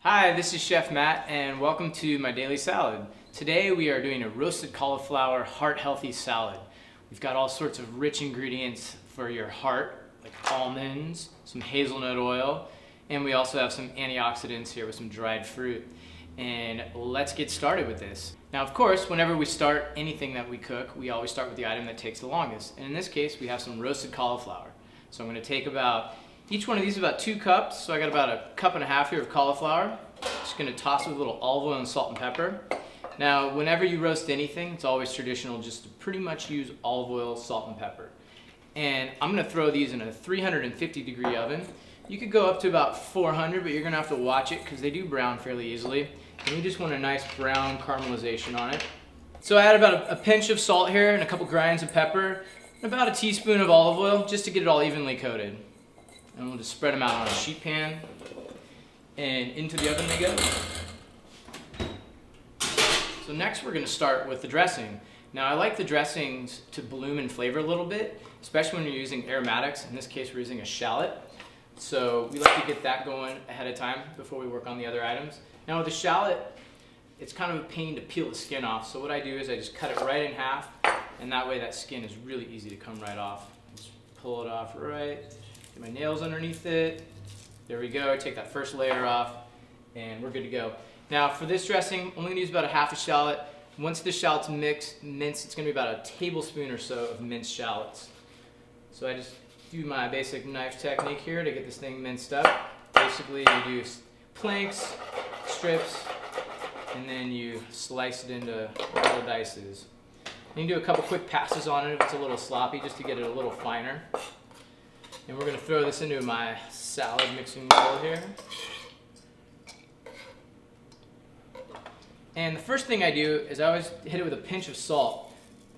Hi, this is Chef Matt and welcome to my daily salad. Today we are doing a roasted cauliflower heart-healthy salad. We've got all sorts of rich ingredients for your heart, like almonds, some hazelnut oil, and we also have some antioxidants here with some dried fruit. And let's get started with this. Now, of course, whenever we start anything that we cook, we always start with the item that takes the longest. And in this case, we have some roasted cauliflower. So I'm going to take each one of these is about 2 cups, so I got about 1.5 cups here of cauliflower. Just going to toss it with a little olive oil and salt and pepper. Now, whenever you roast anything, it's always traditional just to pretty much use olive oil, salt, and pepper. And I'm going to throw these in a 350-degree oven. You could go up to about 400, but you're going to have to watch it because they do brown fairly easily. And you just want a nice brown caramelization on it. So I add about a pinch of salt here and a couple grinds of pepper, and about a teaspoon of olive oil just to get it all evenly coated. And we'll just spread them out on a sheet pan, and into the oven they go. So next we're going to start with the dressing. Now I like the dressings to bloom in flavor a little bit, especially when you're using aromatics. In this case we're using a shallot. So we like to get that going ahead of time before we work on the other items. Now with the shallot, it's kind of a pain to peel the skin off. So what I do is I just cut it right in half, and that way that skin is really easy to come right off. Just pull it off right. Get my nails underneath it. There we go. Take that first layer off, and we're good to go. Now for this dressing, I'm only going to use about 1/2 shallot. Once the shallot's minced, it's going to be about 1 tablespoon or so of minced shallots. So I just do my basic knife technique here to get this thing minced up. Basically, you do planks, strips, and then you slice it into little dices. And you do a couple quick passes on it if it's a little sloppy, just to get it a little finer. And we're going to throw this into my salad mixing bowl here. And the first thing I do is I always hit it with a pinch of salt.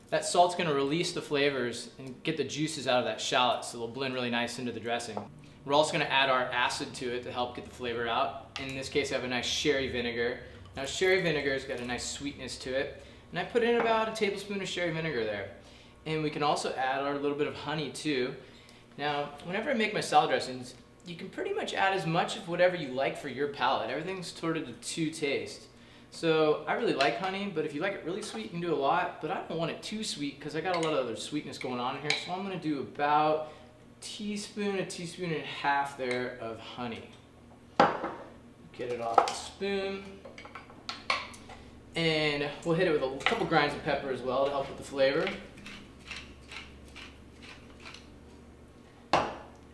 That salt's going to release the flavors and get the juices out of that shallot, so they'll blend really nice into the dressing. We're also going to add our acid to it to help get the flavor out. In this case I have a nice sherry vinegar. Now sherry vinegar's got a nice sweetness to it, and I put in about 1 tablespoon of sherry vinegar there. And we can also add our little bit of honey too. Now, whenever I make my salad dressings, you can pretty much add as much of whatever you like for your palate. Everything's sort of to taste. So I really like honey, but if you like it really sweet, you can do a lot. But I don't want it too sweet because I got a lot of other sweetness going on in here. So I'm going to do about a teaspoon and a half there of honey. Get it off the spoon. And we'll hit it with a couple grinds of pepper as well to help with the flavor.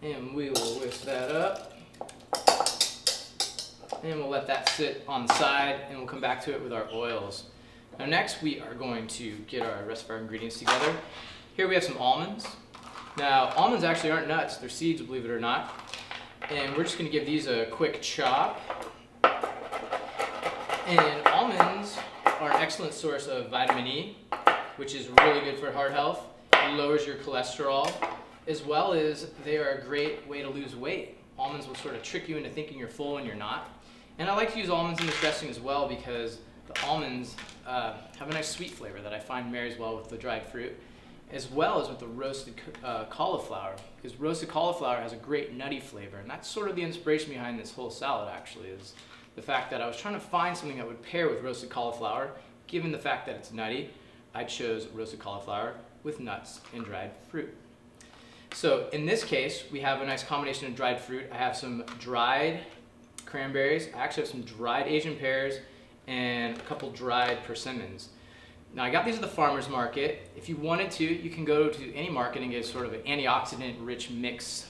And we will whisk that up. And we'll let that sit on the side, and we'll come back to it with our oils. Now next we are going to get our rest of our ingredients together. Here we have some almonds. Now almonds actually aren't nuts, they're seeds, believe it or not. And we're just going to give these a quick chop. And almonds are an excellent source of vitamin E, which is really good for heart health. It lowers your cholesterol, as well as they are a great way to lose weight. Almonds will sort of trick you into thinking you're full when you're not. And I like to use almonds in this dressing as well because the almonds have a nice sweet flavor that I find marries well with the dried fruit, as well as with the roasted cauliflower, because roasted cauliflower has a great nutty flavor. And that's sort of the inspiration behind this whole salad, actually, is the fact that I was trying to find something that would pair with roasted cauliflower. Given the fact that it's nutty, I chose roasted cauliflower with nuts and dried fruit. So in this case, we have a nice combination of dried fruit. I have some dried cranberries. I actually have some dried Asian pears and a couple dried persimmons. Now I got these at the farmer's market. If you wanted to, you can go to any market and get sort of an antioxidant-rich mix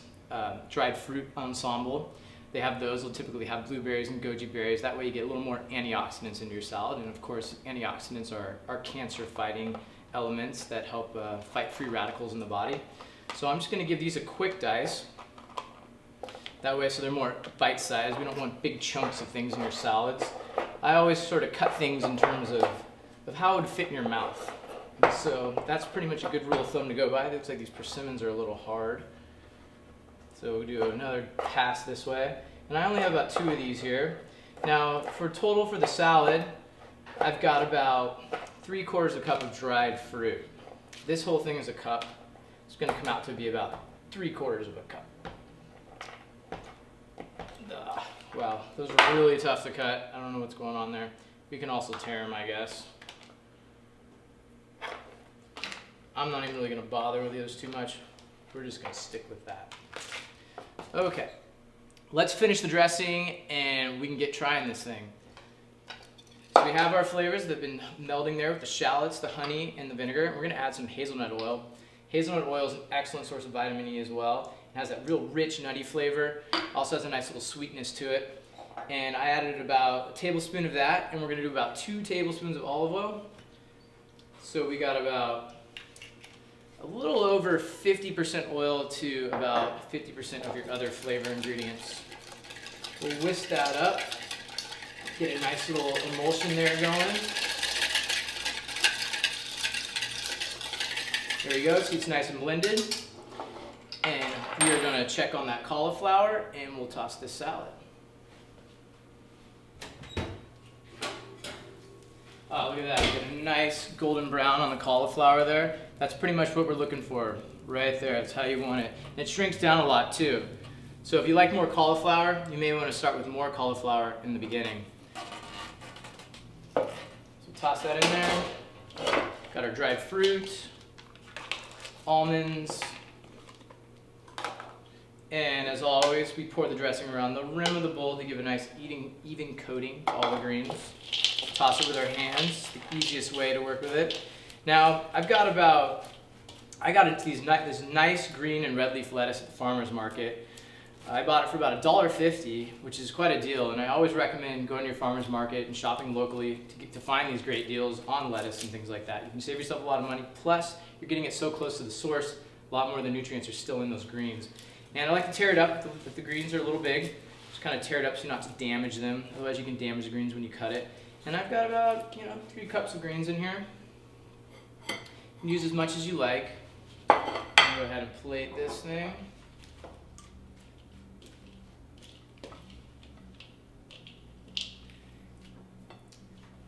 dried fruit ensemble. They have those. They'll typically have blueberries and goji berries. That way you get a little more antioxidants into your salad. And of course, antioxidants are cancer-fighting elements that help fight free radicals in the body. So I'm just going to give these a quick dice. That way, so they're more bite-sized. We don't want big chunks of things in your salads. I always sort of cut things in terms of how it would fit in your mouth. So that's pretty much a good rule of thumb to go by. It looks like these persimmons are a little hard. So we'll do another pass this way. And I only have about 2 of these here. Now, for the salad, I've got about 3/4 cup of dried fruit. This whole thing is a cup. It's going to come out to be about 3/4 cup. Wow, those are really tough to cut. I don't know what's going on there. We can also tear them, I guess. I'm not even really gonna bother with those too much. We're just gonna stick with that. Okay, let's finish the dressing and we can get trying this thing. So we have our flavors that have been melding there with the shallots, the honey, and the vinegar. We're gonna add some hazelnut oil. Hazelnut oil is an excellent source of vitamin E as well. It has that real rich, nutty flavor. Also has a nice little sweetness to it. And I added about a tablespoon of that, and we're gonna do about 2 tablespoons of olive oil. So we got about a little over 50% oil to about 50% of your other flavor ingredients. We'll whisk that up, get a nice little emulsion there going. There we go, see it's nice and blended. And we are gonna check on that cauliflower and we'll toss this salad. Oh, look at that, we get a nice golden brown on the cauliflower there. That's pretty much what we're looking for right there. That's how you want it. And it shrinks down a lot too. So if you like more cauliflower, you may want to start with more cauliflower in the beginning. So toss that in there. Got our dried fruit, almonds, and as always, we pour the dressing around the rim of the bowl to give a nice even coating to all the greens. Toss it with our hands, the easiest way to work with it. Now, I got this nice green and red leaf lettuce at the farmer's market. I bought it for about $1.50, which is quite a deal, and I always recommend going to your farmer's market and shopping locally to find these great deals on lettuce and things like that. You can save yourself a lot of money, plus you're getting it so close to the source, a lot more of the nutrients are still in those greens. And I like to tear it up if the greens are a little big. Just kind of tear it up so not to damage them, otherwise you can damage the greens when you cut it. And I've got about 3 cups of greens in here. You can use as much as you like. Go ahead and plate this thing.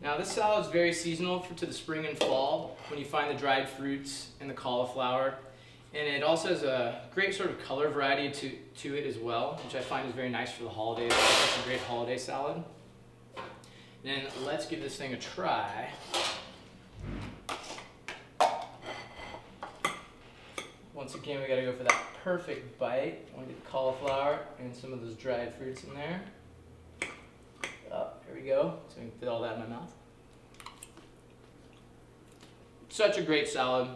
Now this salad is very seasonal to the spring and fall when you find the dried fruits and the cauliflower. And it also has a great sort of color variety to it as well, which I find is very nice for the holidays. It's a great holiday salad. Then let's give this thing a try. Once again, we gotta go for that perfect bite. I want to get the cauliflower and some of those dried fruits in there. Oh, here we go. So I can fit all that in my mouth. Such a great salad.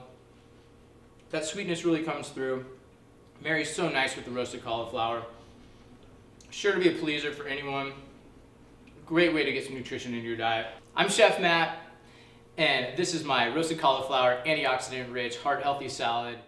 That sweetness really comes through. Marries so nice with the roasted cauliflower. Sure to be a pleaser for anyone. Great way to get some nutrition into your diet. I'm Chef Matt, and this is my roasted cauliflower, antioxidant rich, heart healthy salad.